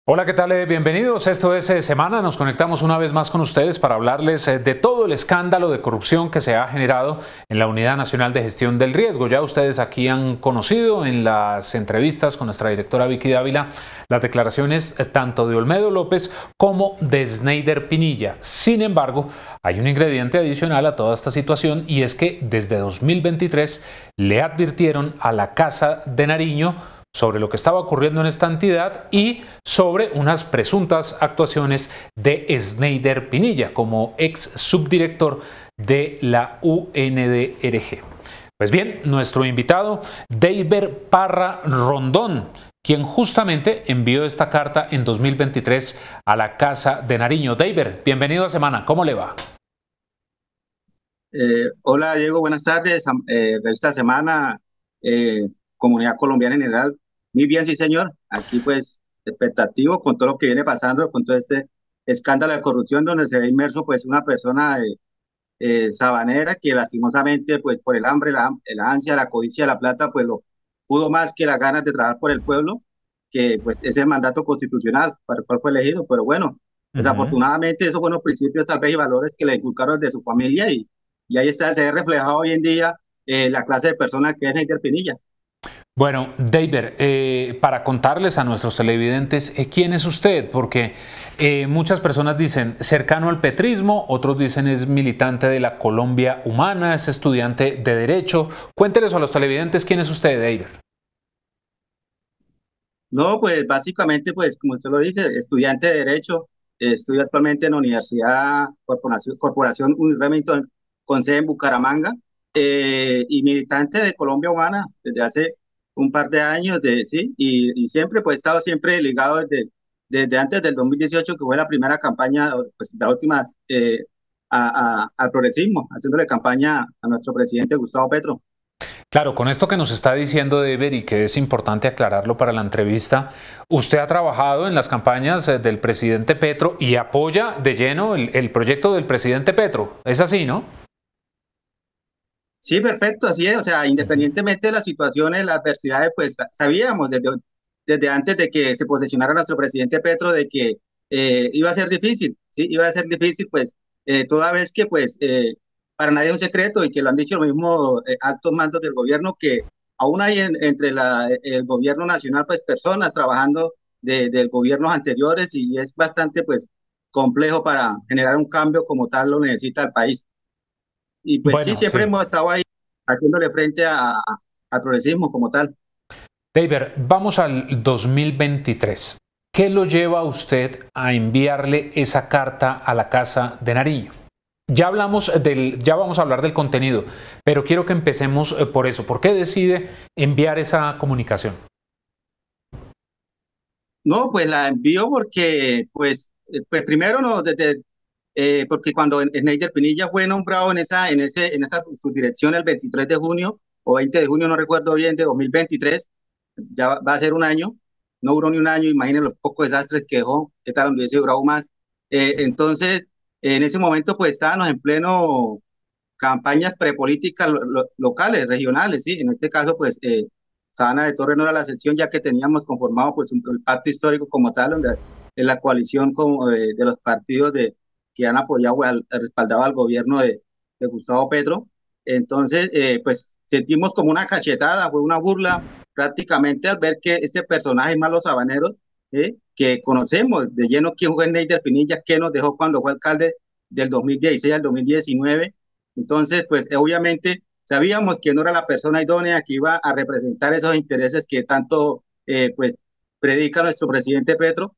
Hola, ¿qué tal? Bienvenidos. Esto es Semana. Nos conectamos una vez más con ustedes para hablarles de todo el escándalo de corrupción que se ha generado en la Unidad Nacional de Gestión del Riesgo. Ya ustedes aquí han conocido en las entrevistas con nuestra directora Vicky Dávila las declaraciones tanto de Olmedo López como de Sneider Pinilla. Sin embargo, hay un ingrediente adicional a toda esta situación y es que desde 2023 le advirtieron a la Casa de Nariño sobre lo que estaba ocurriendo en esta entidad y sobre unas presuntas actuaciones de Sneider Pinilla como ex subdirector de la UNDRG. Pues bien, nuestro invitado, Deiber Parra Rondón, quien justamente envió esta carta en 2023 a la Casa de Nariño. Deiber, bienvenido a Semana, ¿cómo le va? Hola Diego, buenas tardes. De esta semana, comunidad colombiana en general. Muy bien, sí señor. Aquí pues expectativo con todo lo que viene pasando, con todo este escándalo de corrupción donde se ve inmerso pues una persona sabanera que lastimosamente pues por el hambre, la ansia, la codicia de la plata pues lo pudo más que las ganas de trabajar por el pueblo, que pues es el mandato constitucional para el cual fue elegido. Pero bueno, Ujú. desafortunadamente esos buenos principios tal vez y valores que le inculcaron de su familia y ahí está, se ve reflejado hoy en día la clase de persona que es Neider Pinilla. Bueno, Deiber, para contarles a nuestros televidentes quién es usted, porque muchas personas dicen cercano al petrismo, otros dicen es militante de la Colombia Humana, es estudiante de Derecho. Cuénteles a los televidentes quién es usted, Deiber. No, pues básicamente, pues como usted lo dice, estudiante de Derecho, estudio actualmente en la Universidad Corporación Remington con sede en Bucaramanga, y militante de Colombia Humana desde hace un par de años, sí, y siempre pues he estado siempre ligado desde antes del 2018, que fue la primera campaña, pues la última, al progresismo, haciéndole campaña a nuestro presidente Gustavo Petro. Claro, con esto que nos está diciendo Deiber y que es importante aclararlo para la entrevista, usted ha trabajado en las campañas del presidente Petro y apoya de lleno el proyecto del presidente Petro. Es así, ¿no? Sí, perfecto, así es. O sea, Ujú. independientemente de las situaciones, las adversidades, pues sabíamos desde antes de que se posesionara nuestro presidente Petro de que iba a ser difícil, ¿sí? Iba a ser difícil, pues, toda vez que, pues, para nadie es un secreto y que lo han dicho los mismos altos mandos del gobierno, que aún hay entre el gobierno nacional, pues, personas trabajando del gobiernos anteriores y es bastante, pues, complejo para generar un cambio como tal lo necesita el país. Y pues sí, Bueno, siempre sí. hemos estado ahí haciéndole frente al progresismo como tal. David, vamos al 2023. ¿Qué lo lleva a usted a enviarle esa carta a la Casa de Nariño? Ya vamos a hablar del contenido, pero quiero que empecemos por eso. ¿Por qué decide enviar esa comunicación? No, pues la envío porque, pues primero no, porque cuando Sneider Pinilla fue nombrado en esa subdirección el 23 de junio o 20 de junio, no recuerdo bien, de 2023, ya va a ser un año, no duró ni un año, imagínense los pocos desastres que dejó, qué tal hubiese durado más. Entonces, en ese momento, pues estábamos en pleno campañas prepolíticas locales, regionales, ¿sí? En este caso, pues, Sabana de Torre no era la excepción, ya que teníamos conformado, pues, el pacto histórico como tal, donde en la coalición como de los partidos que han apoyado, respaldado al gobierno de Gustavo Petro. Entonces, pues, sentimos como una cachetada, fue una burla prácticamente al ver que ese personaje malo sabanero, que conocemos de lleno quién fue Neider Pinilla, que nos dejó cuando fue alcalde del 2016 al 2019. Entonces, pues obviamente sabíamos que no era la persona idónea que iba a representar esos intereses que tanto pues predica nuestro presidente Petro,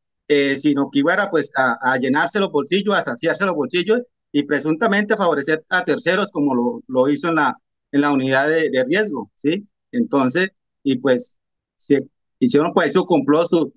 sino que iba a, pues, a llenarse los bolsillos, a saciarse los bolsillos y presuntamente a favorecer a terceros como lo hizo en la unidad de riesgo, ¿sí? Entonces, y pues se hicieron pues su complot, sus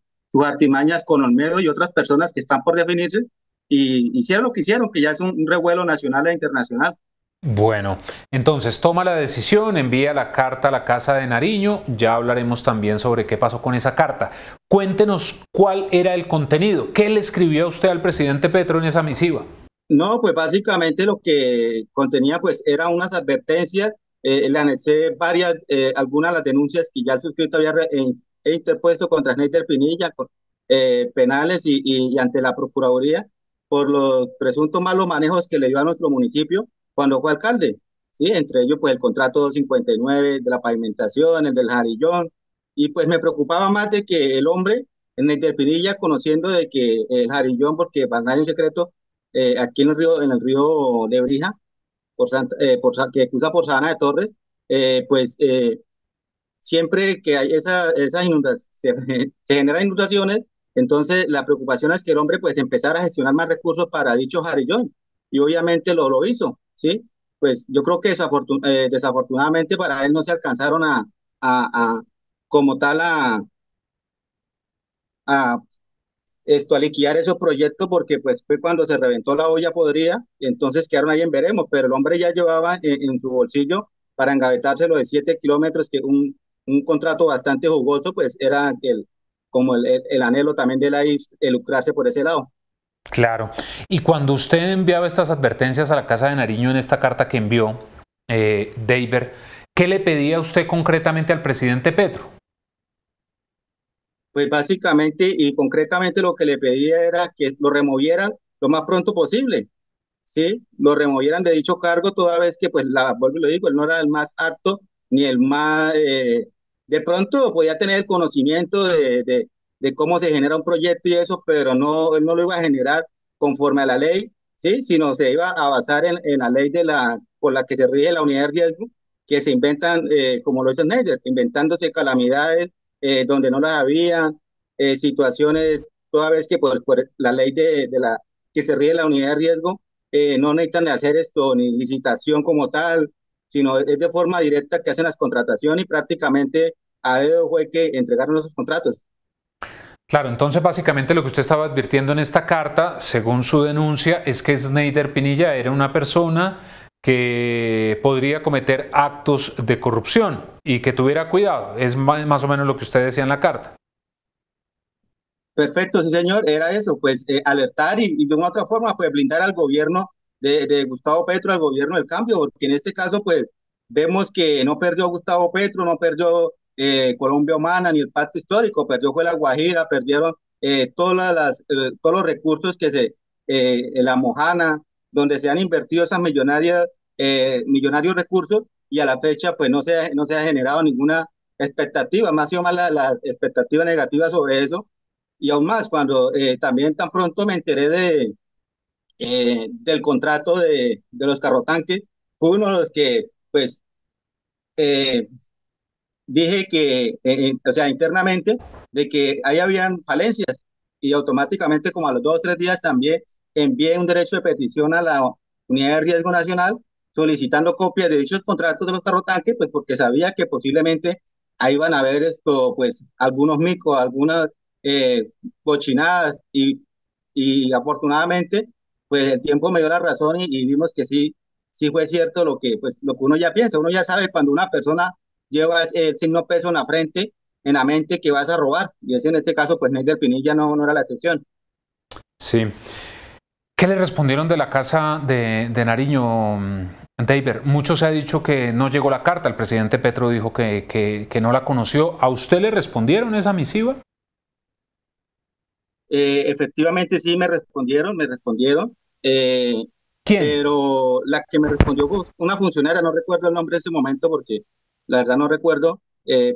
artimañas con Olmedo y otras personas que están por definirse y hicieron lo que hicieron, que ya es un revuelo nacional e internacional. Bueno, entonces toma la decisión, envía la carta a la Casa de Nariño, ya hablaremos también sobre qué pasó con esa carta. Cuéntenos cuál era el contenido, qué le escribió usted al presidente Petro en esa misiva. No, pues básicamente lo que contenía pues eran unas advertencias, le anexé algunas de las denuncias que ya el suscrito había interpuesto contra Sneider Pinilla, penales y ante la Procuraduría por los presuntos malos manejos que le dio a nuestro municipio cuando fue alcalde, ¿sí? Entre ellos, pues el contrato 259 de la pavimentación, el del jarillón, y pues me preocupaba más de que el hombre en el Pinilla, conociendo de que el jarillón, porque para nadie es un secreto, aquí en el río Lebrija, que cruza por Sabana de Torres, pues siempre que hay esas inundaciones, se generan inundaciones, entonces la preocupación es que el hombre pues empezara a gestionar más recursos para dicho jarillón y obviamente lo hizo, ¿sí? Pues yo creo que desafortunadamente para él no se alcanzaron a como tal a a liquidar esos proyectos porque pues fue cuando se reventó la olla podrida y entonces quedaron ahí en veremos, pero el hombre ya llevaba en su bolsillo para engavetárselo de 7 kilómetros, que un contrato bastante jugoso, pues era como el anhelo también de la IS, de lucrarse por ese lado. Claro. Y cuando usted enviaba estas advertencias a la Casa de Nariño en esta carta que envió, Deiber, ¿qué le pedía usted concretamente al presidente Petro? Pues básicamente y concretamente lo que le pedía era que lo removieran lo más pronto posible, ¿sí? Lo removieran de dicho cargo toda vez que, pues, vuelvo y lo digo, él no era el más apto ni el más, de pronto podía tener el conocimiento de cómo se genera un proyecto y eso, pero no, él no lo iba a generar conforme a la ley, ¿sí? Sino se iba a basar en la ley por la que se rige la unidad de riesgo, que se inventan, como lo hizo Schneider, inventándose calamidades donde no las había, situaciones, toda vez que por la ley que se rige la unidad de riesgo, no necesitan de hacer esto ni licitación como tal, sino es de forma directa que hacen las contrataciones y prácticamente a ellos fue que entregaron esos contratos. Claro, entonces básicamente lo que usted estaba advirtiendo en esta carta, según su denuncia, es que Schneider Pinilla era una persona que podría cometer actos de corrupción y que tuviera cuidado. Es más o menos lo que usted decía en la carta. Perfecto, sí señor, era eso, pues alertar y de una otra forma, pues blindar al gobierno de Gustavo Petro, al gobierno del cambio, porque en este caso, pues vemos que no perdió Gustavo Petro, no perdió Colombia Humana ni el Pacto Histórico, perdió fue la Guajira, perdieron todos los recursos la Mojana, donde se han invertido esas millonarios recursos y a la fecha, pues no se ha generado ninguna expectativa, más o menos la expectativa negativa sobre eso y aún más cuando también tan pronto me enteré del contrato de los carrotanques, fue uno de los que pues eh, dije que, o sea, internamente, de que ahí habían falencias y automáticamente como a los 2 o 3 días también envié un derecho de petición a la Unidad de Riesgo Nacional solicitando copias de dichos contratos de los carrotanques, pues porque sabía que posiblemente ahí van a haber esto, pues algunos micos, algunas cochinadas y afortunadamente, pues el tiempo me dio la razón y vimos que sí fue cierto lo que uno ya piensa, uno ya sabe cuando una persona llevas el signo peso en la mente que vas a robar. Y ese en este caso, pues Neider Pinilla no era la excepción. Sí. ¿Qué le respondieron de la Casa de Nariño, Deiber? Mucho se ha dicho que no llegó la carta. El presidente Petro dijo que no la conoció. ¿A usted le respondieron esa misiva? Efectivamente sí me respondieron, ¿Quién? pero la que me respondió fue una funcionaria, no recuerdo el nombre en ese momento porque la verdad no recuerdo,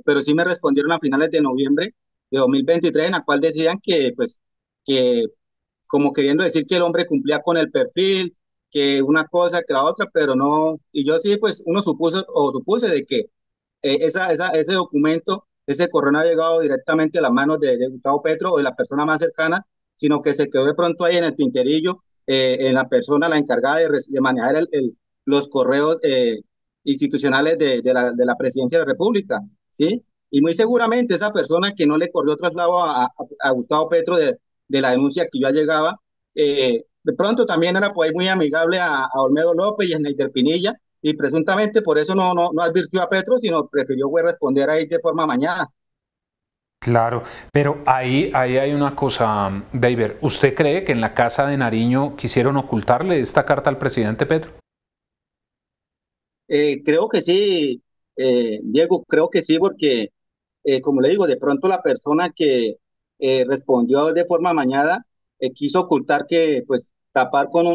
pero sí me respondieron a finales de noviembre de 2023 en la cual decían que pues que como queriendo decir que el hombre cumplía con el perfil, que una cosa, que la otra, pero no, y yo sí, pues uno supuso o supuse de que ese documento, ese correo no ha llegado directamente a las manos de Gustavo Petro o de la persona más cercana, sino que se quedó de pronto ahí en el tinterillo, en la persona, la encargada de manejar los correos institucionales de la Presidencia de la República, ¿sí? Y muy seguramente esa persona que no le corrió traslado a Gustavo Petro de la denuncia que yo llegaba, de pronto también era pues muy amigable a Olmedo López y a Neider Pinilla, y presuntamente por eso no advirtió a Petro, sino prefirió fue responder ahí de forma mañana. Claro, pero ahí hay una cosa, Deiber. ¿Usted cree que en la Casa de Nariño quisieron ocultarle esta carta al presidente Petro? Creo que sí, Diego, creo que sí, porque como le digo, de pronto la persona respondió de forma amañada, quiso ocultar que, pues, tapar con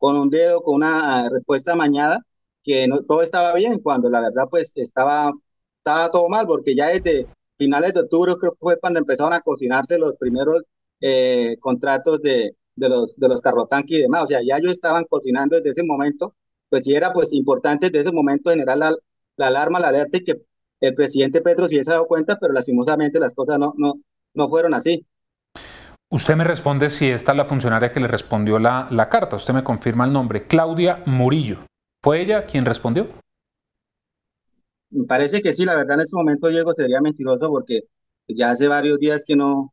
un dedo, con una respuesta amañada, que no, todo estaba bien, cuando la verdad, pues, estaba todo mal, porque ya desde finales de octubre creo que fue cuando empezaron a cocinarse los primeros contratos de los carrotanques y demás, o sea, ya ellos estaban cocinando desde ese momento, pues sí era pues importante desde ese momento generar la alarma, la alerta y que el presidente Petro sí se ha dado cuenta, pero lastimosamente las cosas no fueron así. Usted me responde si esta es la funcionaria que le respondió la carta. Usted me confirma el nombre, Claudia Murillo. ¿Fue ella quien respondió? Me parece que sí, la verdad en ese momento, Diego, sería mentiroso porque ya hace varios días que no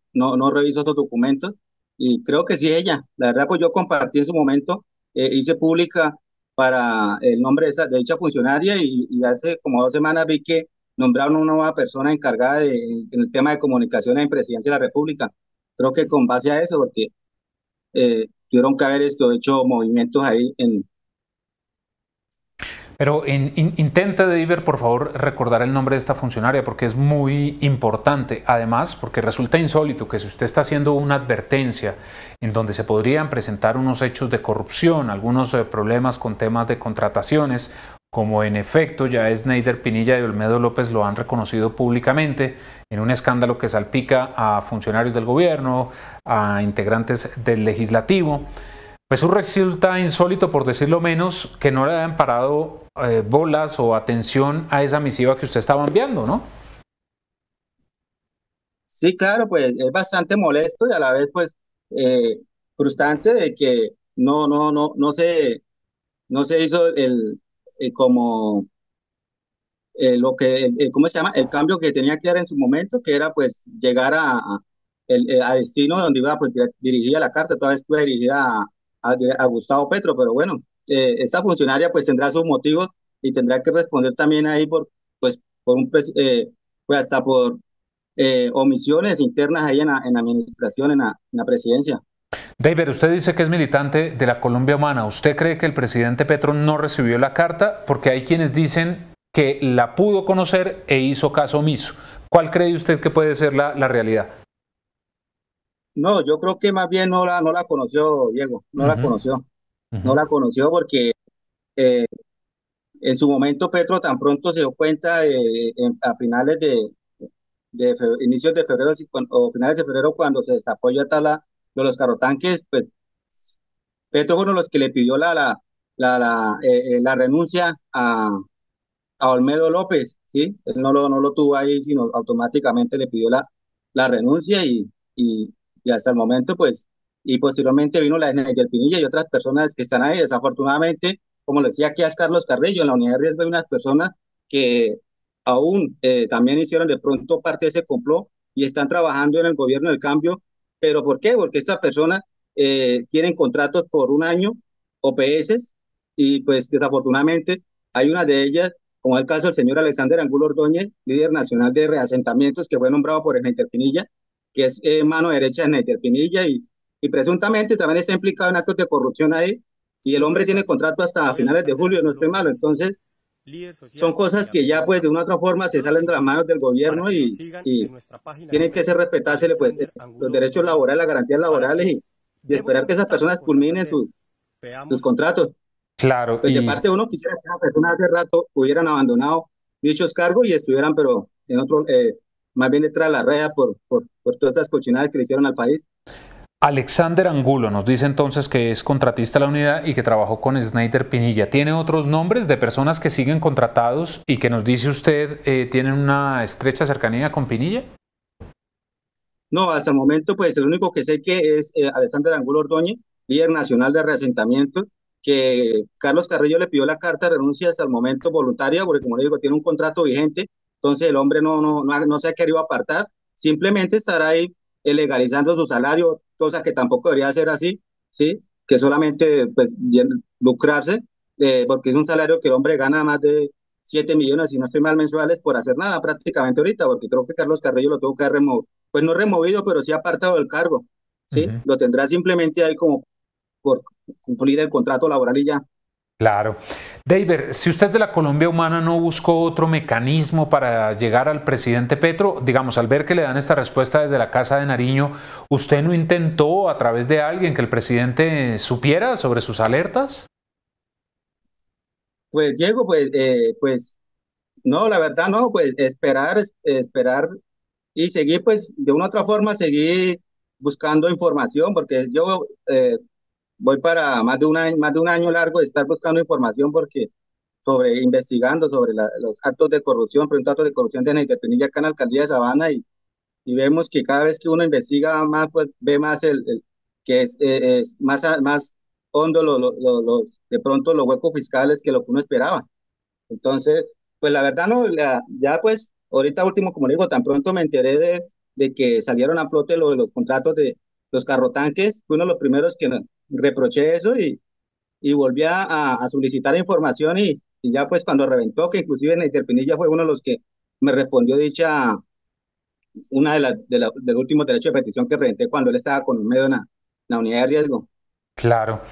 reviso estos documentos y creo que sí ella. La verdad, pues yo compartí en su momento, hice pública para el nombre de dicha funcionaria y hace como 2 semanas vi que nombraron una nueva persona encargada en el tema de comunicaciones en Presidencia de la República. Creo que con base a eso, porque tuvieron que haber hecho movimientos ahí en. Pero intente, Deiber, por favor, recordar el nombre de esta funcionaria porque es muy importante. Además, porque resulta insólito que si usted está haciendo una advertencia en donde se podrían presentar unos hechos de corrupción, algunos problemas con temas de contrataciones, como en efecto ya Sneider Pinilla y Olmedo López lo han reconocido públicamente en un escándalo que salpica a funcionarios del gobierno, a integrantes del legislativo. Pues eso resulta insólito, por decirlo menos, que no le hayan parado bolas o atención a esa misiva que usted estaba enviando, ¿no? Sí, claro, pues es bastante molesto y a la vez, pues, eh, frustrante de que no se hizo como lo que, ¿cómo se llama? El cambio que tenía que dar en su momento, que era pues llegar a destino donde iba pues dirigida la carta, toda vez estuvo dirigida a Gustavo Petro, pero bueno, esa funcionaria pues tendrá sus motivos y tendrá que responder también ahí pues, pues hasta por omisiones internas ahí en la administración, en la presidencia. David, usted dice que es militante de la Colombia Humana. ¿Usted cree que el presidente Petro no recibió la carta? Porque hay quienes dicen que la pudo conocer e hizo caso omiso. ¿Cuál cree usted que puede ser la realidad? No, yo creo que más bien no la conoció, Diego, no la Ujú, conoció, ujú. no la conoció porque eh, en su momento Petro tan pronto se dio cuenta a finales inicios de febrero o finales de febrero cuando se destapó ya de los carotanques, pues Petro fue uno de los que le pidió la renuncia a Olmedo López, ¿sí? Él no lo tuvo ahí, sino automáticamente le pidió la renuncia y hasta el momento, pues, y posteriormente vino la del Pinilla y otras personas que están ahí. Desafortunadamente, como le decía aquí a Carlos Carrillo, en la unidad de riesgo hay unas personas que aún también hicieron de pronto parte de ese complot y están trabajando en el gobierno del cambio. ¿Pero por qué? Porque estas personas tienen contratos por un año, OPS, y pues desafortunadamente hay una de ellas como el caso del señor Alexander Angulo Ordóñez, líder nacional de reasentamientos, que fue nombrado por Sneider Pinilla, que es mano derecha de Sneider Pinilla, y presuntamente también está implicado en actos de corrupción ahí, y el hombre tiene contrato hasta Soy finales de Alexander julio, no Angulo estoy malo, Ordóñez, entonces líder son social de cosas la que ya pues de Comunidad. una u otra forma se Yo los salen de las manos invito del para gobierno que nos sigan y en nuestra página de tienen que ser Facebook, respetárseles pues Alexander los Angulo derechos Ordóñez, laborales, las garantías para laborales que y demos esperar un que esas vistazo personas por culminen Santander, sus veamos. contratos. Claro, Pues de parte de uno quisiera que las personas hace rato hubieran abandonado dichos cargos y estuvieran, pero en otro, más bien detrás de la red por todas estas cochinadas que le hicieron al país. Alexander Angulo nos dice entonces que es contratista de la unidad y que trabajó con Sneider Pinilla. ¿Tiene otros nombres de personas que siguen contratados y que nos dice usted tienen una estrecha cercanía con Pinilla? No, hasta el momento, pues el único que sé que es Alexander Angulo Ordóñez, líder nacional de reasentamiento, que Carlos Carrillo le pidió la carta de renuncia hasta el momento voluntaria, porque como le digo, tiene un contrato vigente, entonces el hombre no se ha querido apartar, simplemente estará ahí legalizando su salario, cosa que tampoco debería ser así, ¿sí? Que solamente pues lucrarse, porque es un salario que el hombre gana más de 7 millones, si no estoy mal, mensuales por hacer nada prácticamente ahorita, porque creo que Carlos Carrillo lo tuvo que remover pues no removido, pero sí apartado del cargo, ¿sí? Ujú. Lo tendrá simplemente ahí como por cumplir el contrato laboral y ya. Claro. David, si usted de la Colombia Humana no buscó otro mecanismo para llegar al presidente Petro, digamos, al ver que le dan esta respuesta desde la Casa de Nariño, ¿usted no intentó a través de alguien que el presidente supiera sobre sus alertas? Pues Diego, pues no, la verdad no, pues esperar y seguir, pues de una u otra forma, seguir buscando información, porque yo voy para más de un año largo de estar buscando información porque investigando sobre los actos de corrupción, presuntos actos de corrupción de Neider Pinilla acá en la alcaldía de Sabana y vemos que cada vez que uno investiga más, pues ve más que es más, más hondo de pronto los huecos fiscales que lo que uno esperaba. Entonces, pues la verdad no, ya pues ahorita último, como le digo, tan pronto me enteré de que salieron a flote lo de los contratos de los carrotanques, fue uno de los primeros que reproché eso y volví a solicitar información y ya pues cuando reventó, que inclusive Neider Pinilla fue uno de los que me respondió una del último derecho de petición que presenté cuando él estaba con un medio en la unidad de riesgo. Claro.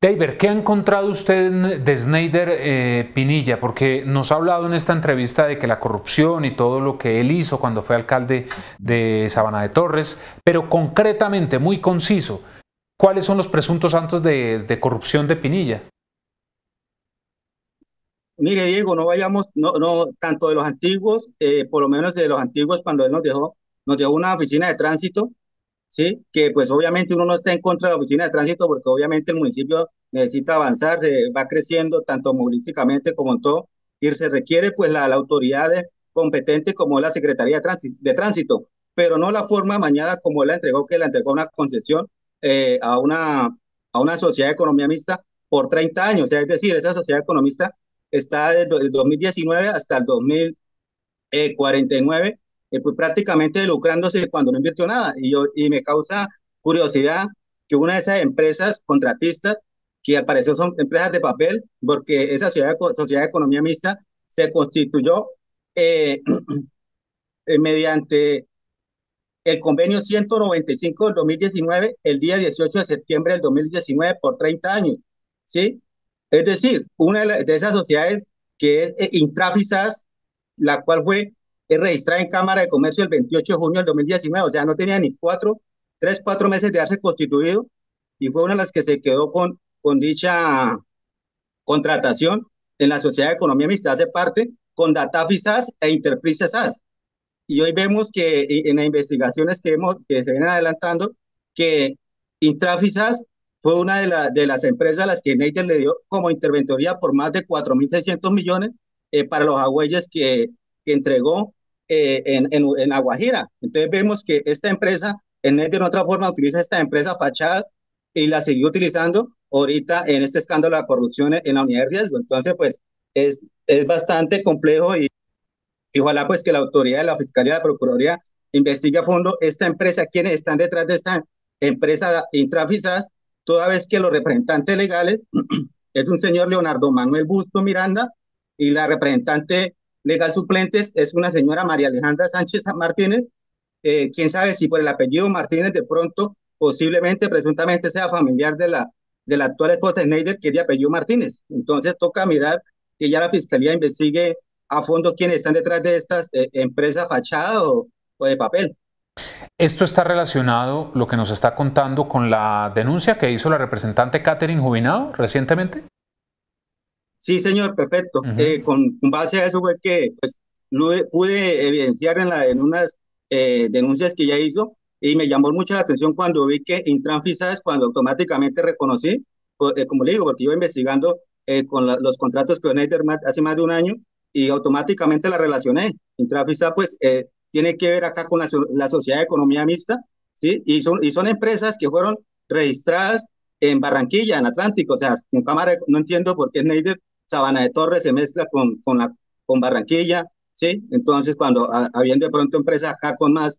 David, ¿qué ha encontrado usted de Snyder Pinilla? Porque nos ha hablado en esta entrevista de que la corrupción y todo lo que él hizo cuando fue alcalde de Sabana de Torres, pero concretamente, muy conciso, ¿cuáles son los presuntos actos de corrupción de Pinilla? Mire, Diego, no vayamos, no, tanto de los antiguos, por lo menos de los antiguos, cuando él nos dejó una oficina de tránsito, ¿sí? Que pues obviamente uno no está en contra de la oficina de tránsito porque obviamente el municipio necesita avanzar, va creciendo tanto movilísticamente como en todo, y se requiere pues la autoridad competente como la Secretaría de Tránsito, pero no la forma mañana como él la entregó, que la entregó una concesión a una sociedad de economía mixta por 30 años, o sea, es decir, esa sociedad economista está desde el 2019 hasta el 2049 pues prácticamente lucrándose cuando no invirtió nada. Y me causa curiosidad que una de esas empresas contratistas, que al parecer son empresas de papel, porque esa sociedad de economía mixta se constituyó eh, mediante el convenio 195 del 2019, el día 18 de septiembre del 2019 por 30 años. ¿Sí? Es decir, una de esas sociedades que es Intrafisas, la cual fue registrada en Cámara de Comercio el 28 de junio del 2019, o sea, no tenía ni 4 meses de haberse constituido y fue una de las que se quedó con dicha contratación en la Sociedad de Economía Mixta, hace parte con Datafisas e Interprisas. Y hoy vemos que en las investigaciones que se vienen adelantando, que Intrafisas fue una de las empresas a las que Neider le dio como interventoría por más de 4.600 millones para los agüeyes que entregó en La Guajira. Entonces vemos que esta empresa, en Neider de otra forma utiliza esta empresa fachada y la siguió utilizando ahorita en este escándalo de corrupción en la unidad de riesgo. Entonces, pues es bastante complejo y ojalá pues que la autoridad de la Fiscalía de la Procuraduría investigue a fondo esta empresa, quiénes están detrás de esta empresa Intrafisas, toda vez que los representantes legales es un señor Leonardo Manuel Busto Miranda y la representante legal suplente es una señora María Alejandra Sánchez Martínez, quién sabe si por el apellido Martínez de pronto posiblemente, presuntamente sea familiar de la actual esposa de Neider, que es de apellido Martínez. Entonces toca mirar que ya la Fiscalía investigue a fondo quiénes están detrás de estas empresas fachadas o de papel. Esto está relacionado, lo que nos está contando, con la denuncia que hizo la representante Catherine Jubinao recientemente. Sí, señor, perfecto. Con base a eso fue que pues, pude evidenciar en unas denuncias que ya hizo y me llamó mucho la atención cuando vi que Intranfisas, cuando automáticamente reconocí, como le digo, porque iba investigando con los contratos que Neider hace más de un año y automáticamente la relacioné. Intranfisas pues tiene que ver acá con la Sociedad de Economía Mixta, ¿sí? Y son empresas que fueron registradas en Barranquilla, en Atlántico, o sea, en Cámara, no entiendo por qué Neider Sabana de Torres se mezcla con Barranquilla, ¿sí? Entonces, cuando habían de pronto empresas acá con más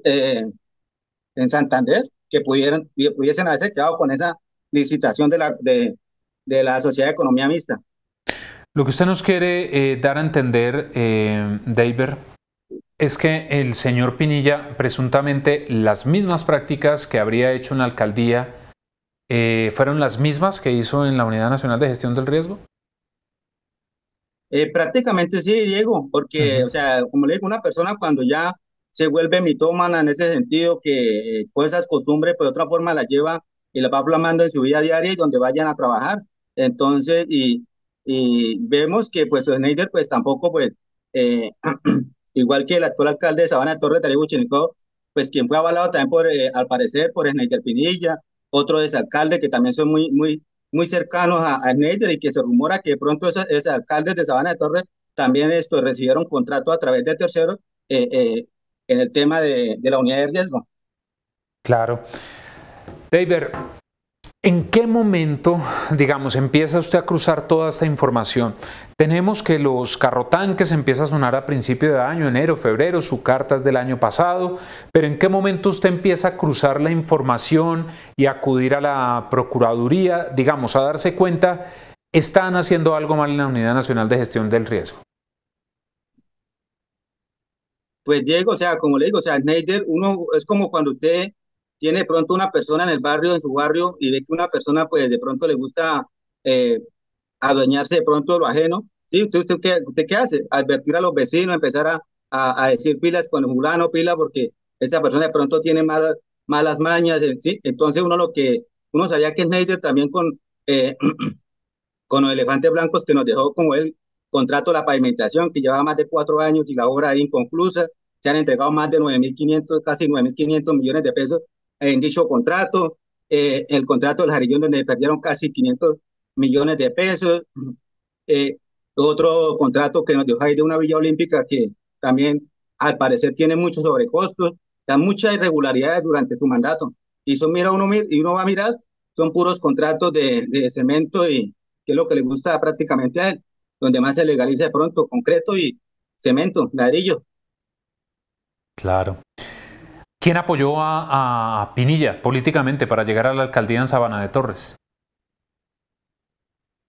en Santander, que pudiesen haberse quedado con esa licitación de la Sociedad de Economía Mixta. Lo que usted nos quiere dar a entender, David, es que el señor Pinilla, presuntamente las mismas prácticas que habría hecho en la alcaldía, ¿fueron las mismas que hizo en la Unidad Nacional de Gestión del Riesgo? Prácticamente sí, Diego, porque, Ujú. o sea, como le digo, una persona cuando ya se vuelve mitómana en ese sentido, que pues esas costumbres, pues de otra forma las lleva y las va plasmando en su vida diaria y donde vayan a trabajar. Entonces, y vemos que pues Schneider pues tampoco pues, eh, igual que el actual alcalde de Sabana de Torre, Darío Buchenicó, pues quien fue avalado también por, al parecer, por Schneider Pinilla, otro exalcalde que también son muy cercanos a Schneider y que se rumora que de pronto esos alcaldes de Sabana de Torres también recibieron contrato a través de terceros eh, eh, en el tema de la unidad de riesgo. Claro. David, ¿en qué momento, digamos, empieza usted a cruzar toda esta información? Tenemos que los carrotanques empieza a sonar a principio de año, enero, febrero, su carta es del año pasado, pero ¿en qué momento usted empieza a cruzar la información y a acudir a la Procuraduría, digamos, a darse cuenta, están haciendo algo mal en la Unidad Nacional de Gestión del Riesgo? Pues Diego, o sea, como le digo, o sea, Schneider, uno es como cuando usted tiene de pronto una persona en el barrio, en su barrio, y ve que una persona pues de pronto le gusta eh, adueñarse de pronto de lo ajeno. ¿Sí? ¿Usted qué hace? Advertir a los vecinos, empezar a decir pilas con el fulano, pila, porque esa persona de pronto tiene malas mañas, ¿sí? Entonces uno sabía que Schneider también eh, con los elefantes blancos que nos dejó como el contrato de la pavimentación, que llevaba más de 4 años y la obra ahí inconclusa, se han entregado más de 9.500, casi 9.500 millones de pesos en dicho contrato, el contrato del Jarillón donde perdieron casi 500 millones de pesos, eh, otro contrato que nos dejó ahí de una Villa Olímpica que también al parecer tiene muchos sobrecostos, da muchas irregularidades durante su mandato. Y eso mira y uno va a mirar, son puros contratos de cemento y que es lo que le gusta prácticamente a él, donde más se legaliza de pronto concreto y cemento, ladrillo. Claro. ¿Quién apoyó a Pinilla políticamente para llegar a la alcaldía en Sabana de Torres?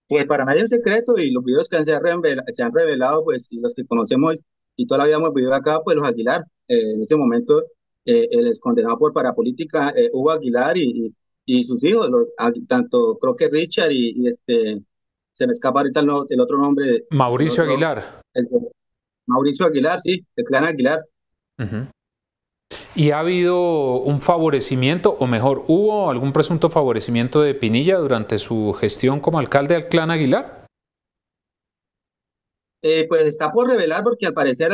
Pues para nadie es secreto y los videos que se han revelado, pues y los que conocemos y toda la vida hemos vivido acá, pues los Aguilar. En ese momento, el ex condenado por parapolítica, Hugo Aguilar y sus hijos, tanto creo que Richard se me escapa ahorita el otro nombre, el Mauricio otro, Aguilar. el, Mauricio Aguilar, sí, el clan Aguilar. Ujú. ¿Y ha habido un favorecimiento, o mejor, hubo algún presunto favorecimiento de Pinilla durante su gestión como alcalde del Clan Aguilar? Pues está por revelar porque al parecer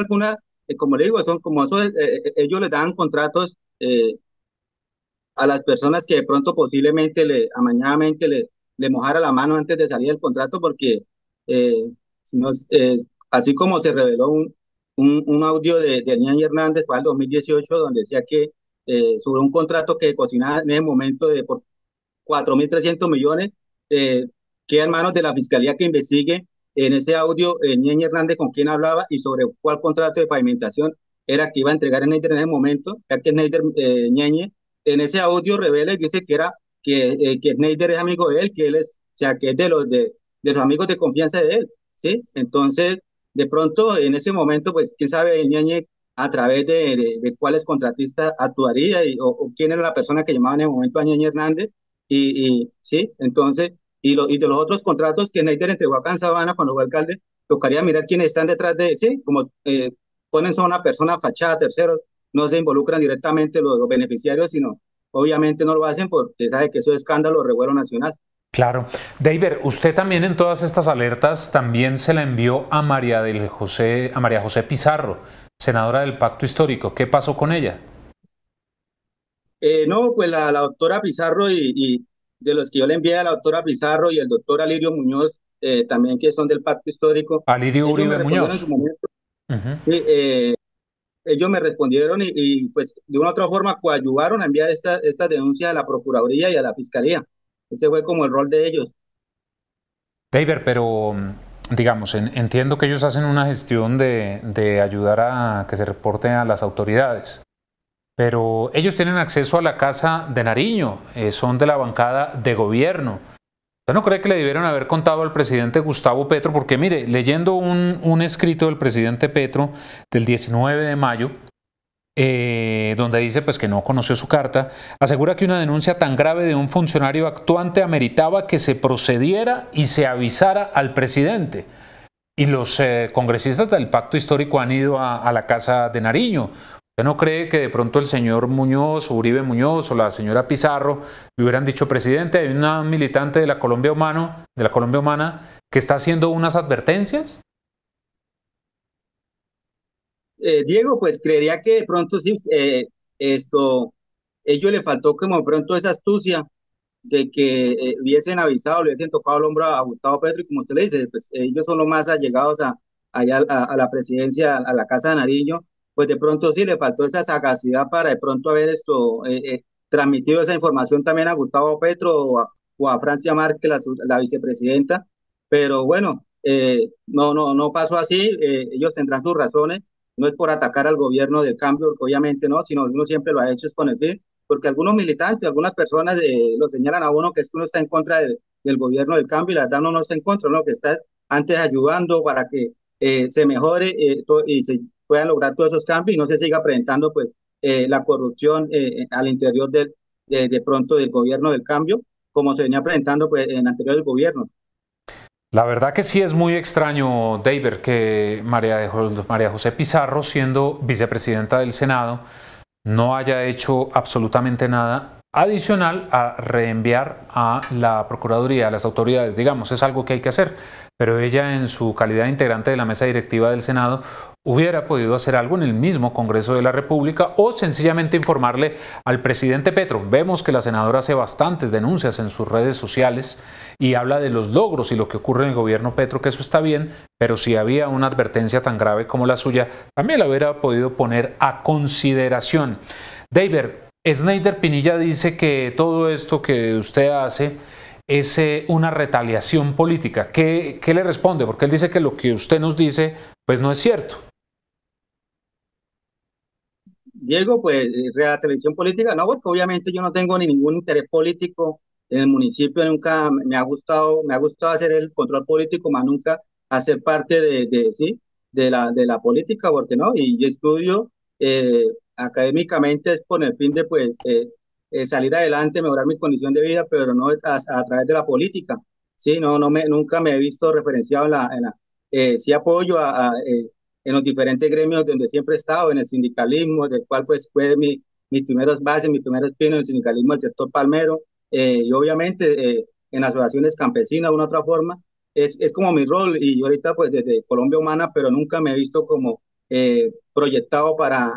como le digo, son como eso, ellos les dan contratos a las personas que de pronto posiblemente amañadamente le mojara la mano antes de salir del contrato porque eh, así como se reveló un audio de Niña Hernández para el 2018 donde decía que sobre un contrato que cocinaba en ese momento por 4.300 millones, eh, queda en manos de la fiscalía que investigue en ese audio Ñeñe Hernández con quién hablaba y sobre cuál contrato de pavimentación era que iba a entregar Schneider en ese momento, ya que Schneider, Ñeñe, en ese audio revela y dice que Schneider es amigo de él, que él es, o sea, que es de los amigos de confianza de él, ¿sí? Entonces, de pronto, en ese momento, pues, quién sabe, Ñeñe, a través de cuáles contratistas actuaría o quién era la persona que llamaba en ese momento a Ñeñe Hernández, sí, entonces, y de los otros contratos que Schneider entregó acá en Sabana cuando fue alcalde, tocaría mirar quiénes están detrás sí, como ponen son una persona fachada, terceros, no se involucran directamente los beneficiarios, sino obviamente no lo hacen porque sabe que eso es escándalo, revuelo nacional. Claro. David, usted también en todas estas alertas también se la envió a a María José Pizarro, senadora del Pacto Histórico. ¿Qué pasó con ella? No, pues la doctora Pizarro y de los que yo le envié a la doctora Pizarro y el doctor Alirio Muñoz, también que son del Pacto Histórico, Alirio ellos me Uribe respondieron en Muñoz. su momento. Ujú. Sí, ellos me respondieron pues de una u otra forma coadyuvaron a enviar esta denuncia a la Procuraduría y a la Fiscalía. Ese fue como el rol de ellos. David, pero digamos, entiendo que ellos hacen una gestión de ayudar a que se reporte a las autoridades. Pero ellos tienen acceso a la Casa de Nariño, son de la bancada de gobierno. ¿Usted no cree que le debieron haber contado al presidente Gustavo Petro? Porque mire, leyendo un escrito del presidente Petro del 19 de mayo, donde dice pues que no conoció su carta, asegura que una denuncia tan grave de un funcionario actuante ameritaba que se procediera y se avisara al presidente. Y los congresistas del Pacto Histórico han ido a la casa de Nariño. ¿Usted no cree que de pronto el señor Muñoz, o Uribe Muñoz, o la señora Pizarro le hubieran dicho, presidente, hay una militante de la Colombia Humana, que está haciendo unas advertencias? Diego, pues creería que de pronto sí, ellos le faltó como de pronto esa astucia de que hubiesen avisado, le hubiesen tocado el hombro a Gustavo Petro, y como usted le dice, pues ellos son los más allegados allá a la presidencia, a la Casa de Nariño, pues de pronto sí le faltó esa sagacidad para de pronto haber transmitido esa información también a Gustavo Petro o a Francia Márquez, la vicepresidenta, pero bueno, no pasó así, ellos tendrán sus razones, no es por atacar al gobierno del cambio, porque obviamente no, sino uno siempre lo ha hecho es con el fin, porque algunos militantes, algunas personas lo señalan a uno que es que uno está en contra del gobierno del cambio, y la verdad uno no está en contra, uno que está antes ayudando para que se mejore y se puedan lograr todos esos cambios y no se siga presentando pues la corrupción al interior de pronto del gobierno del cambio, como se venía presentando pues en anteriores gobiernos. La verdad que sí es muy extraño, David, que María José Pizarro, siendo vicepresidenta del Senado, no haya hecho absolutamente nada adicional a reenviar a la Procuraduría, a las autoridades. Digamos, es algo que hay que hacer, pero ella en su calidad de integrante de la mesa directiva del Senado hubiera podido hacer algo en el mismo Congreso de la República o sencillamente informarle al presidente Petro. Vemos que la senadora hace bastantes denuncias en sus redes sociales y habla de los logros y lo que ocurre en el gobierno Petro, que eso está bien, pero si había una advertencia tan grave como la suya, también la hubiera podido poner a consideración. David, Snyder Pinilla dice que todo esto que usted hace es una retaliación política. ¿Qué le responde? Porque él dice que lo que usted nos dice pues no es cierto. Diego, pues, real televisión política, no, porque obviamente yo no tengo ni ningún interés político en el municipio, nunca me ha gustado hacer el control político, más nunca hacer parte sí, de la política, porque no, y yo estudio académicamente es con el fin de, pues, salir adelante, mejorar mi condición de vida, pero no a través de la política, sí, nunca me he visto referenciado sí apoyo en los diferentes gremios donde siempre he estado, en el sindicalismo, del cual pues fue mis primeros bases, mis primeros pinos en el sindicalismo del sector palmero, y obviamente en asociaciones campesinas de una otra forma, es como mi rol, y yo ahorita pues desde Colombia Humana, pero nunca me he visto como proyectado para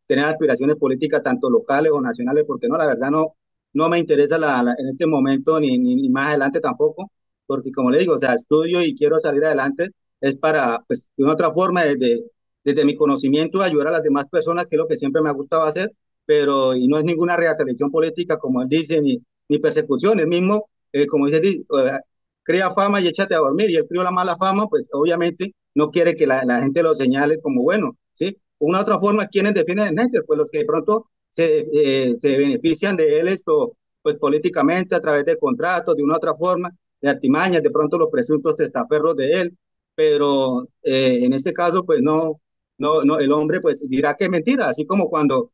tener aspiraciones políticas tanto locales o nacionales, porque no, la verdad no me interesa en este momento ni más adelante tampoco, porque como le digo, o sea, estudio y quiero salir adelante es para, pues, de una otra forma, desde mi conocimiento, ayudar a las demás personas, que es lo que siempre me ha gustado hacer, pero y no es ninguna reacción política, como él dice, ni persecución, él mismo, como dice, crea fama y échate a dormir, y él creó la mala fama, pues obviamente no quiere que la gente lo señale como bueno, ¿sí? Una otra forma, ¿quiénes defienden el Nether? Pues los que de pronto se benefician de él esto, pues políticamente, a través de contratos, de una otra forma, de artimañas, de pronto los presuntos testaferros de él, pero en este caso, pues no, el hombre pues dirá que es mentira, así como cuando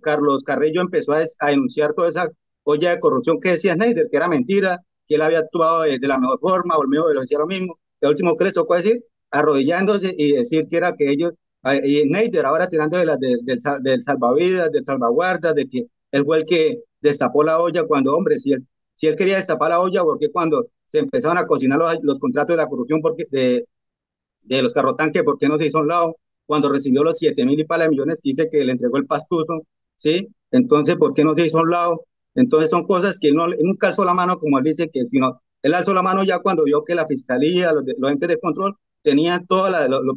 Carlos Carrillo empezó a denunciar toda esa olla de corrupción que decía Snyder, que era mentira, que él había actuado de la mejor forma, o el mismo lo decía lo mismo, el último que le tocó decir, arrodillándose y decir que era que ellos, y Snyder ahora tirando del salvavidas, del salvaguardas, de que él fue el que destapó la olla cuando, hombre, si él quería destapar la olla, porque cuando se empezaron a cocinar los contratos de la corrupción de los carrotanques, ¿por qué no se hizo a un lado? Cuando recibió los 7.000 y pala de millones que dice que le entregó el pastuso, ¿sí? Entonces, ¿por qué no se hizo a un lado? Entonces son cosas que él nunca alzó la mano, como él dice, que sino él alzó la mano ya cuando vio que la fiscalía, los entes de control, tenían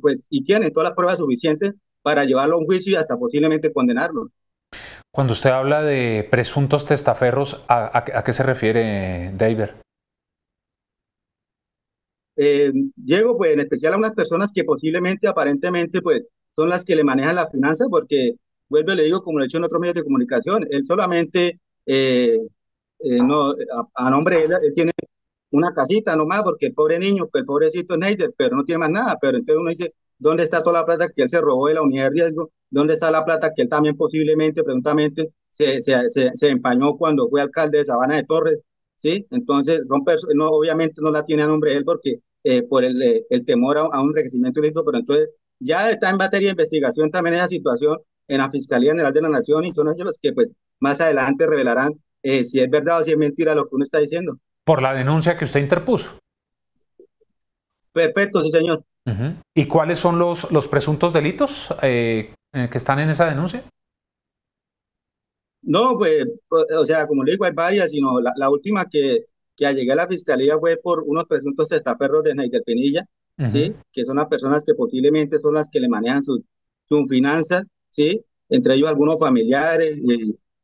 pues, y tienen todas las pruebas suficientes para llevarlo a un juicio y hasta posiblemente condenarlo. Cuando usted habla de presuntos testaferros, ¿a qué se refiere, David? Diego, pues en especial a unas personas que posiblemente, aparentemente, pues son las que le manejan la finanza, porque vuelvo y le digo, como lo he hecho en otros medios de comunicación, él solamente, no, a nombre de él tiene una casita nomás, porque el pobre niño, pues el pobrecito Neider, pero no tiene más nada, pero entonces uno dice, ¿Dónde está toda la plata que él se robó de la unidad de riesgo? ¿Dónde está la plata que él también posiblemente, presuntamente, se empañó cuando fue alcalde de Sabana de Torres? ¿Sí? Entonces, no, obviamente no la tiene a nombre de él porque por el temor a un enriquecimiento ilícito, pero entonces ya está en materia de investigación también esa situación en la Fiscalía General de la Nación y son ellos los que pues más adelante revelarán si es verdad o si es mentira lo que uno está diciendo. Por la denuncia que usted interpuso. Perfecto, sí, señor. ¿Y cuáles son los presuntos delitos que están en esa denuncia? No, pues, o sea, como le digo, hay varias, sino la última que llegué a la fiscalía fue por unos presuntos testaferros de Neider Penilla, Ujú. ¿sí? Que son las personas que posiblemente son las que le manejan sus finanzas, ¿sí? Entre ellos algunos familiares,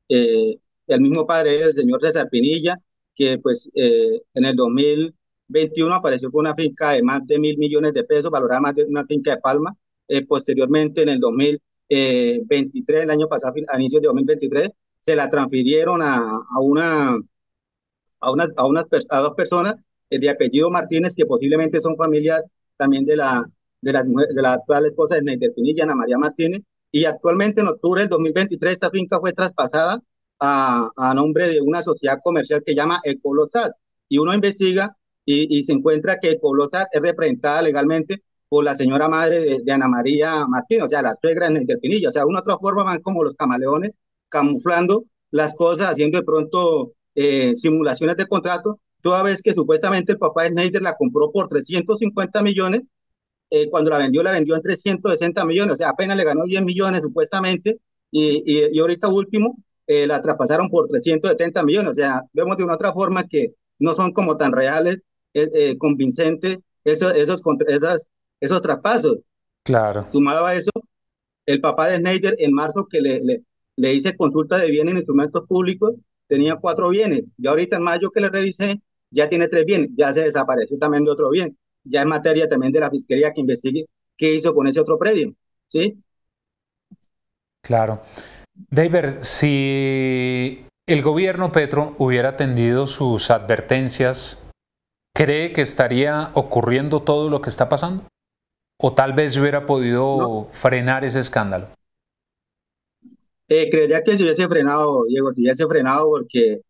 eh, el mismo padre, el señor César Pinilla, que pues en el 2021 apareció con una finca de más de 1.000 millones de pesos, valorada más de una finca de Palma. Posteriormente, en el 2023, el año pasado, a inicios de 2023, se la transfirieron a dos personas de apellido Martínez, que posiblemente son familias también de la actual esposa de Neider Pinilla, Ana María Martínez, y actualmente en octubre del 2023 esta finca fue traspasada a nombre de una sociedad comercial que llama Ecolosat, y uno investiga y se encuentra que Ecolosat es representada legalmente por la señora madre de Ana María Martínez, o sea, la suegra de Neider Pinilla, o sea, de una u otra forma van como los camaleones camuflando las cosas, haciendo de pronto simulaciones de contrato, toda vez que supuestamente el papá de Snyder la compró por 350 millones, cuando la vendió en 360 millones, o sea, apenas le ganó 10 millones supuestamente, y ahorita último la traspasaron por 370 millones, o sea, vemos de una otra forma que no son como tan reales, convincentes esos traspasos. Claro. Sumado a eso, el papá de Snyder en marzo que le hice consulta de bienes en instrumentos públicos, tenía 4 bienes. Ya ahorita en mayo que le revisé, ya tiene 3 bienes. Ya se desapareció también de otro bien. Ya es materia también de la fiscalía que investigue qué hizo con ese otro predio. ¿Sí? Claro. David, si el gobierno Petro hubiera atendido sus advertencias, ¿cree que estaría ocurriendo todo lo que está pasando? ¿O tal vez hubiera No, podido frenar ese escándalo? creería que si hubiese frenado, Diego, si hubiese frenado, porque,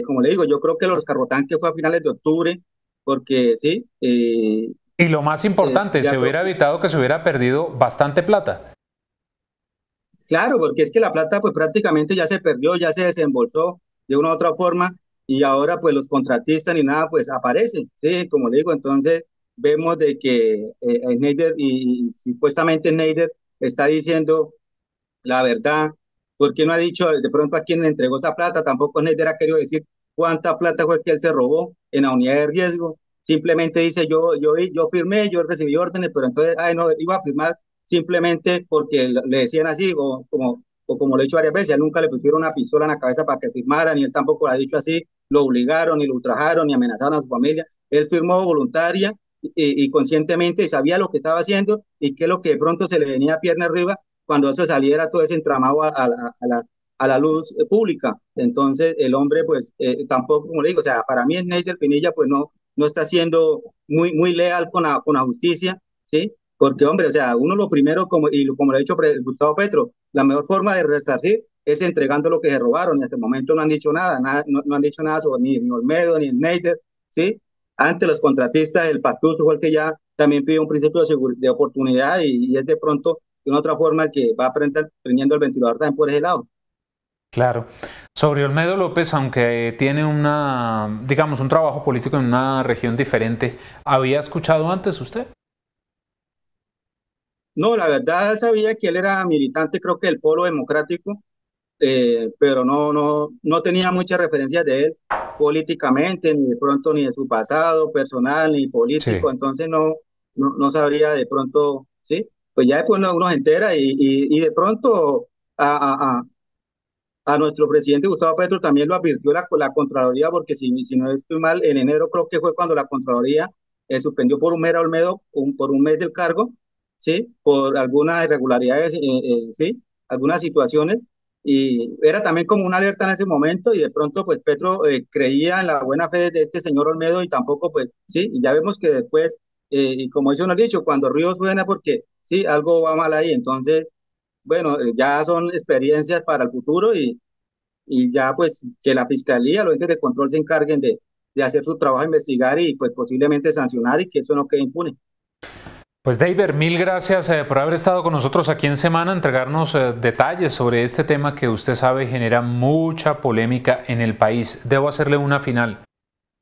como le digo, yo creo que los carbotanques fue a finales de octubre, porque sí, Y lo más importante, ya se hubiera evitado que se hubiera perdido bastante plata. claro, porque es que la plata pues prácticamente ya se perdió, ya se desembolsó de una u otra forma y ahora pues los contratistas ni nada pues aparecen, sí, como le digo, entonces vemos de que Snyder y supuestamente Snyder está diciendo la verdad, porque no ha dicho de pronto a quién le entregó esa plata, tampoco Snyder ha querido decir cuánta plata fue que él se robó en la unidad de riesgo, simplemente dice yo firmé, yo recibí órdenes, pero entonces, ay no, iba a firmar simplemente porque le decían así, o como lo he dicho varias veces, a él nunca le pusieron una pistola en la cabeza para que firmara, ni él tampoco lo ha dicho así, lo obligaron, ni lo ultrajaron, ni amenazaron a su familia, él firmó voluntaria y conscientemente y sabía lo que estaba haciendo y qué es lo que de pronto se le venía a pierna arriba cuando eso saliera todo ese entramado a la luz pública. Entonces, el hombre, pues, tampoco, como le digo, o sea, para mí Snyder Pinilla, pues, no está siendo muy leal con la justicia, ¿sí? Porque, hombre, o sea, uno lo primero, como le ha dicho Gustavo Petro, la mejor forma de resarcir es entregando lo que se robaron, y hasta el momento no han dicho nada, no han dicho nada sobre ni Olmedo, ni Snyder, ¿sí? Ante los contratistas, el Pastuso fue el que ya también pidió un principio de oportunidad y es de pronto de una otra forma que va prendiendo el ventilador también por ese lado. Claro. Sobre Olmedo López, aunque tiene una, digamos, un trabajo político en una región diferente, ¿había escuchado antes usted? No, la verdad sabía que él era militante, creo que del Polo Democrático, pero no tenía muchas referencias de él políticamente, ni de pronto ni de su pasado personal, ni Sí. político, entonces no sabría de pronto, ¿sí? Pues ya después uno se entera y de pronto a, a, a nuestro presidente Gustavo Petro también lo advirtió la Contraloría, porque si no estoy mal, en enero creo que fue cuando la Contraloría suspendió por un mes a Olmedo, por un mes del cargo, ¿sí? Por algunas irregularidades, ¿sí? Algunas situaciones, y era también como una alerta en ese momento, y de pronto pues Petro creía en la buena fe de este señor Olmedo, y tampoco pues, ¿sí? Y ya vemos que después, y como dice uno ha dicho, cuando Río suena porque sí, algo va mal ahí. Entonces, bueno, ya son experiencias para el futuro y ya pues que la fiscalía, los entes de control se encarguen de hacer su trabajo, investigar y pues posiblemente sancionar y que eso no quede impune. Pues David, mil gracias por haber estado con nosotros aquí en Semana, entregarnos detalles sobre este tema que usted sabe genera mucha polémica en el país. Debo hacerle una final.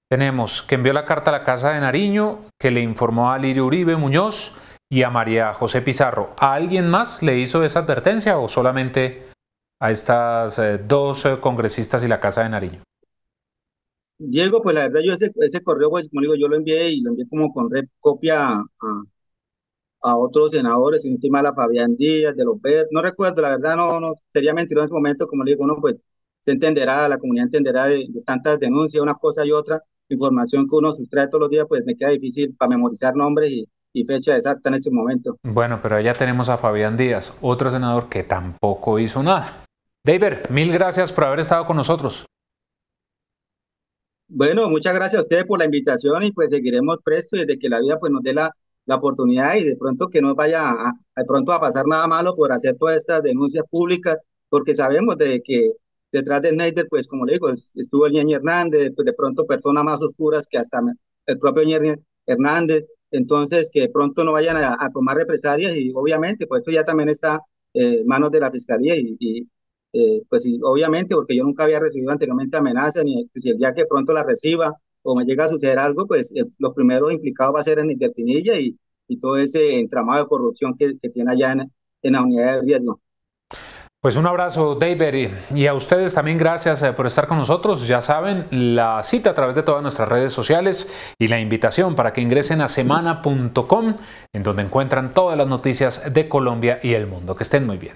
Tenemos que envió la carta a la Casa de Nariño, que le informó a Lirio Uribe Muñoz y a María José Pizarro. ¿A alguien más le hizo esa advertencia o solamente a estas dos congresistas y la Casa de Nariño? Diego, pues la verdad yo ese correo, pues como digo, yo lo envié y lo envié como con copia a otros senadores, si no estoy mal, a Fabián Díaz, de los Verdes, no recuerdo, la verdad no, sería mentiroso en ese momento, como le digo, uno pues se entenderá, la comunidad entenderá de tantas denuncias, una cosa y otra, información que uno sustrae todos los días, pues me queda difícil para memorizar nombres y fecha exacta en ese momento. Bueno, pero allá tenemos a Fabián Díaz, otro senador que tampoco hizo nada. David, mil gracias por haber estado con nosotros. Bueno, muchas gracias a ustedes por la invitación y pues seguiremos presto desde que la vida pues nos dé la oportunidad y de pronto que no vaya de pronto a pasar nada malo por hacer todas estas denuncias públicas, porque sabemos de que detrás de Snyder, pues como le digo, estuvo el Ñeñe Hernández, pues de pronto personas más oscuras que hasta el propio Ñeñe Hernández, entonces que de pronto no vayan a tomar represalias y obviamente pues esto ya también está en manos de la Fiscalía pues sí, obviamente, porque yo nunca había recibido anteriormente amenazas, ni si el día que pronto la reciba o me llega a suceder algo, pues los primeros implicados va a ser en Pinilla y todo ese entramado de corrupción que tiene allá en la unidad de riesgo. Pues un abrazo, David, y a ustedes también gracias por estar con nosotros. Ya saben, la cita a través de todas nuestras redes sociales y la invitación para que ingresen a semana.com, en donde encuentran todas las noticias de Colombia y el mundo. Que estén muy bien.